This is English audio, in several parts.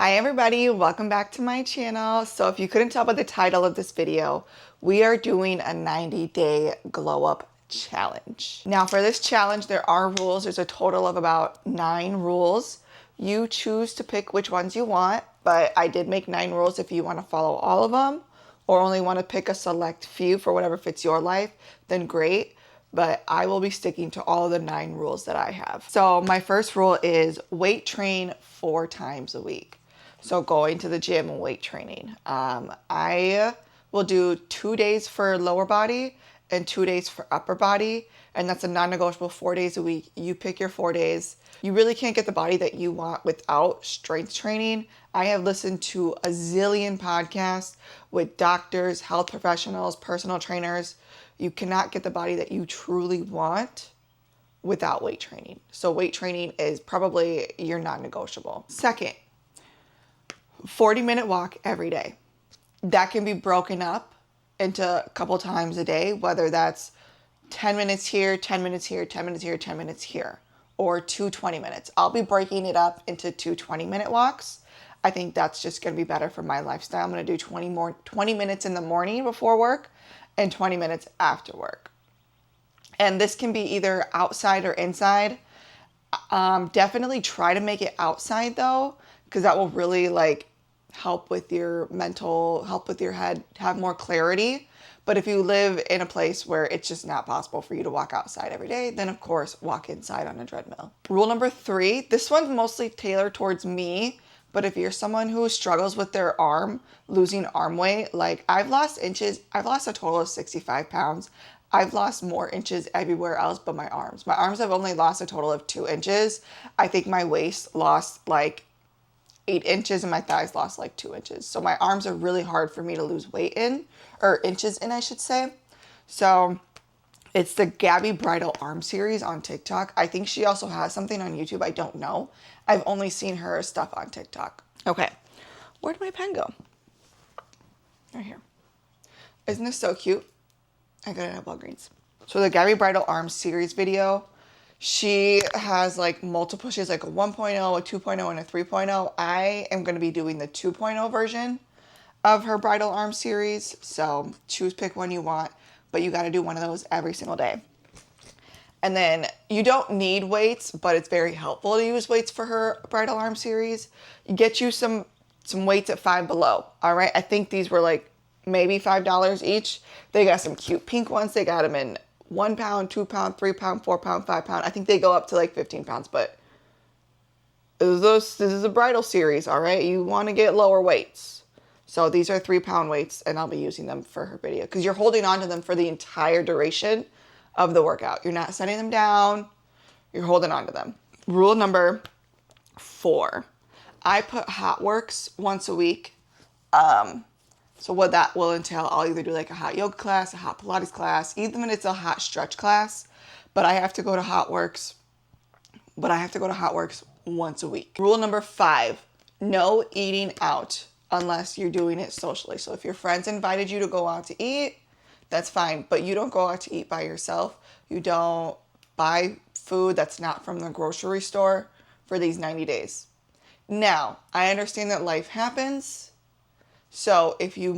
Hi everybody, welcome back to my channel. So if you couldn't tell by the title of this video, we are doing a 90-day glow up challenge. Now for this challenge, there are rules. There's a total of about 9 rules. You choose to pick which ones you want, but I did make 9 rules if you want to follow all of them or only want to pick a select few for whatever fits your life, then great. But I will be sticking to all of the 9 rules that I have. So my first rule is weight train 4 times a week. So going to the gym and weight training. I will do 2 days for lower body and 2 days for upper body. And that's a non-negotiable 4 days a week. You pick your 4 days. You really can't get the body that you want without strength training. I have listened to a zillion podcasts with doctors, health professionals, personal trainers. You cannot get the body that you truly want without weight training. So weight training is probably your non-negotiable. Second, 40-minute walk every day. That can be broken up into a couple times a day, whether that's 10 minutes here, 10 minutes here, 10 minutes here, 10 minutes here, or 2 20 minutes. I'll be breaking it up into 2 20-minute walks. I think that's just going to be better for my lifestyle. I'm going to do 20 minutes in the morning before work and 20 minutes after work. And this can be either outside or inside. Definitely try to make it outside though, because that will really help with your mental, help with your head, have more clarity. But if you live in a place where it's just not possible for you to walk outside every day, then of course walk inside on a treadmill. Rule number 3, this one's mostly tailored towards me, but if you're someone who struggles with their arm, losing arm weight, like I've lost inches, I've lost a total of 65 pounds. I've lost more inches everywhere else but my arms. My arms have only lost a total of 2 inches. I think my waist lost 8 inches and my thighs lost 2 inches. So my arms are really hard for me to lose weight in, or inches in, I should say. So it's the Gabby Bridal Arm Series on TikTok. I think she also has something on YouTube. I don't know. I've only seen her stuff on TikTok. Okay, where did my pen go? Right here. Isn't this so cute? I got it at Walgreens. So the Gabby Bridal Arm Series video, she has multiple, she has a 1.0, a 2.0, and a 3.0. I am going to be doing the 2.0 version of her bridal arm series. So pick one you want, but you got to do one of those every single day. And then you don't need weights, but it's very helpful to use weights for her bridal arm series. You get you some weights at Five Below. All right. I think these were maybe $5 each. They got some cute pink ones. They got them in 1 pound, 2 pound, 3 pound, 4 pound, 5 pound. I think they go up to 15 pounds, but this is a bridal series, all right? You want to get lower weights. So these are 3 pound weights, and I'll be using them for her video because you're holding on to them for the entire duration of the workout. You're not setting them down. You're holding on to them. Rule number 4, I put hot works once a week. So what that will entail, I'll either do a hot yoga class, a hot Pilates class, even if it's a hot stretch class, but I have to go to hot works once a week. Rule number 5, no eating out unless you're doing it socially. So if your friends invited you to go out to eat, that's fine, but you don't go out to eat by yourself. You don't buy food that's not from the grocery store for these 90 days. Now, I understand that life happens. So if you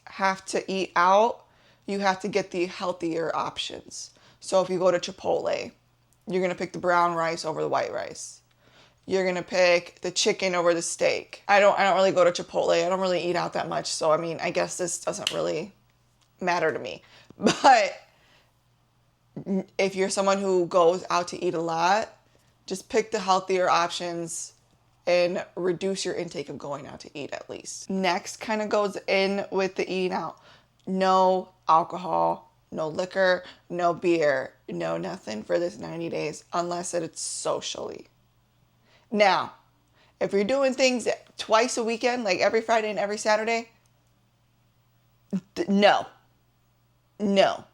have to eat out, you have to get the healthier options. So if you go to Chipotle, you're going to pick the brown rice over the white rice. You're going to pick the chicken over the steak. I don't really go to Chipotle. I don't really eat out that much. So, I guess this doesn't really matter to me. But if you're someone who goes out to eat a lot, just pick the healthier options and reduce your intake of going out to eat at least. Next kind of goes in with the eating out. No alcohol, no liquor, no beer, no nothing for this 90 days unless it's socially. Now, if you're doing things twice a weekend, like every Friday and every Saturday, no. You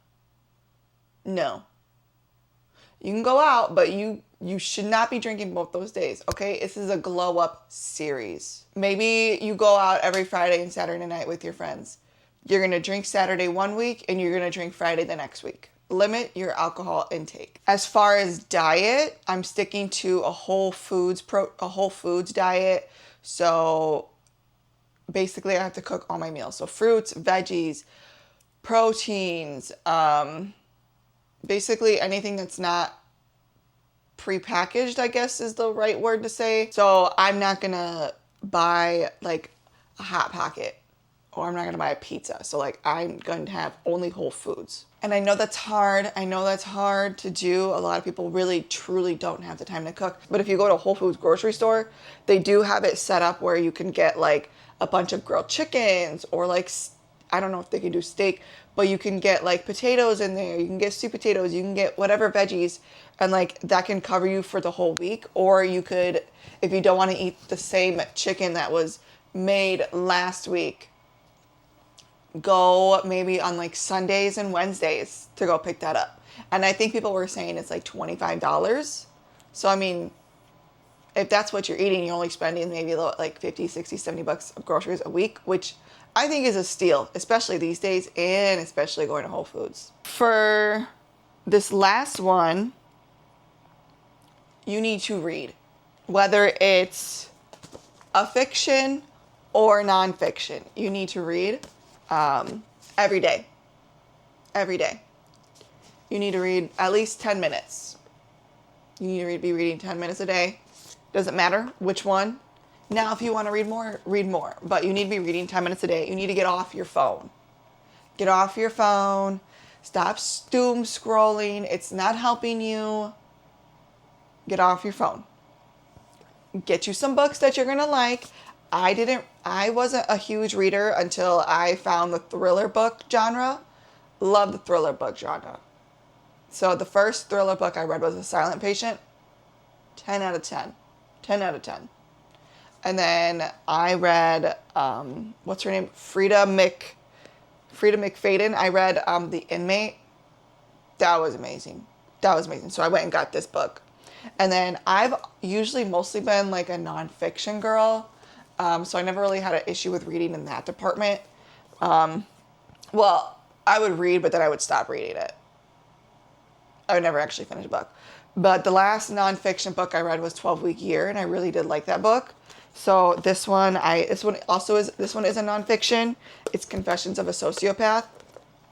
can go out, but you should not be drinking both those days, okay? This is a glow up series. Maybe you go out every Friday and Saturday night with your friends. You're going to drink Saturday one week and you're going to drink Friday the next week. Limit your alcohol intake. As far as diet, I'm sticking to a whole foods diet. So basically I have to cook all my meals. So fruits, veggies, proteins, basically anything that's not prepackaged, I guess is the right word to say. So I'm not gonna buy like a Hot Pocket, or I'm not gonna buy a pizza. So like I'm going to have only whole foods. And I know that's hard. I know that's hard to do. A lot of people really truly don't have the time to cook. But if you go to Whole Foods grocery store, they do have it set up where you can get like a bunch of grilled chickens, or like, I don't know if they can do steak, but you can get like potatoes in there. You can get sweet potatoes. You can get whatever veggies, and like that can cover you for the whole week. Or you could, if you don't want to eat the same chicken that was made last week, go maybe on like Sundays and Wednesdays to go pick that up. And I think people were saying it's like $25. So I mean, if that's what you're eating, you're only spending maybe like 50, 60, 70 bucks of groceries a week, which I think is a steal, especially these days, and especially going to Whole Foods. For this last one, you need to read, whether it's a fiction or nonfiction. You need to read every day. Every day. You need to read at least 10 minutes. You need to be reading 10 minutes a day. Doesn't matter which one. Now, if you want to read more, read more. But you need to be reading 10 minutes a day. You need to get off your phone. Get off your phone. Stop doom scrolling. It's not helping you. Get off your phone. Get you some books that you're going to like. I wasn't a huge reader until I found the thriller book genre. Love the thriller book genre. So the first thriller book I read was The Silent Patient. 10 out of 10. 10 out of 10. And then I read, what's her name? Frida McFadden. I read The Inmate. That was amazing. That was amazing. So I went and got this book. And then I've usually mostly been like a nonfiction girl. So I never really had an issue with reading in that department. Well, I would read, but then I would stop reading it. I would never actually finish a book. But the last nonfiction book I read was 12-Week Year, and I really did like that book. So this one is a nonfiction. It's Confessions of a Sociopath.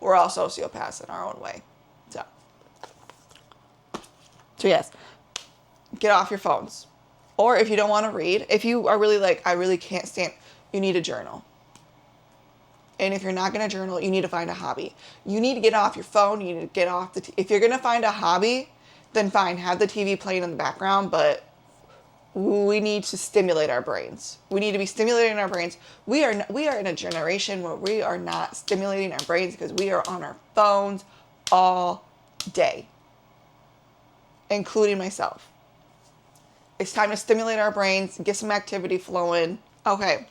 We're all sociopaths in our own way. So yes, get off your phones. Or if you don't want to read, if you are really like, I really can't stand, you need a journal. And if you're not going to journal, you need to find a hobby. You need to get off your phone. You need to get off if you're going to find a hobby, then fine, have the TV playing in the background, but we need to stimulate our brains. We need to be stimulating our brains. We are in a generation where we are not stimulating our brains because we are on our phones all day, including myself. It's time to stimulate our brains, get some activity flowing. Okay,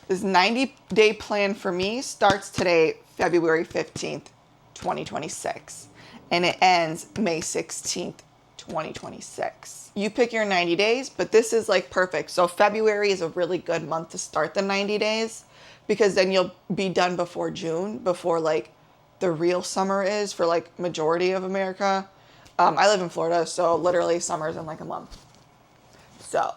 this 90-day plan for me starts today, February 15th, 2026, and it ends May 16th, 2026. You pick your 90 days, but this is like perfect. So February is a really good month to start the 90 days because then you'll be done before June, before like the real summer is for like majority of America. I live in Florida, so literally summer's in like a month. So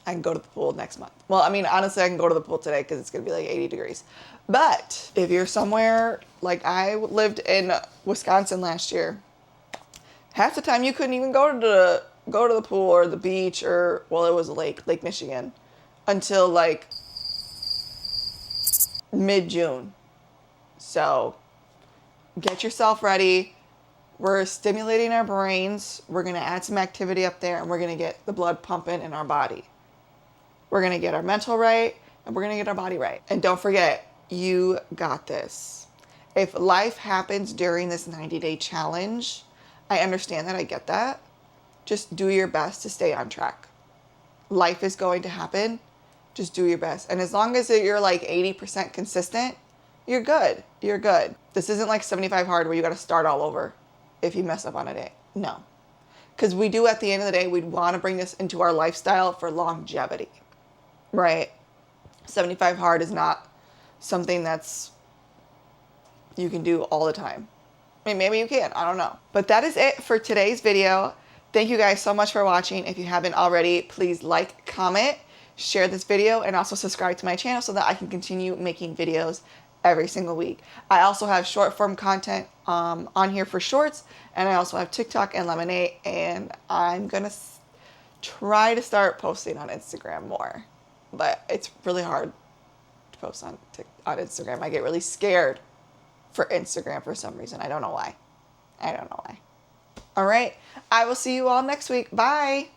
I can go to the pool next month. Well, I mean, honestly, I can go to the pool today because it's going to be like 80 degrees. But if you're somewhere, like I lived in Wisconsin last year, half the time you couldn't even go to the pool or the beach or, well, it was a Lake Michigan, until like mid-June. So get yourself ready. We're stimulating our brains. We're going to add some activity up there, and we're going to get the blood pumping in our body. We're going to get our mental right, and we're going to get our body right. And don't forget, you got this. If life happens during this 90-day challenge, I understand that. I get that. Just do your best to stay on track. Life is going to happen. Just do your best. And as long as you're like 80% consistent, you're good. You're good. This isn't like 75 hard where you got to start all over if you mess up on a day. No. Because we do, at the end of the day, we'd want to bring this into our lifestyle for longevity. Right? 75 hard is not something that's you can do all the time. I mean, maybe you can. I don't know. But that is it for today's video. Thank you guys so much for watching. If you haven't already, please like, comment, share this video, and also subscribe to my channel so that I can continue making videos every single week. I also have short form content on here for shorts, and I also have TikTok and Lemonade, and I'm gonna try to start posting on Instagram more, but it's really hard to post on Instagram. I get really scared for Instagram for some reason. I don't know why. All right. I will see you all next week. Bye.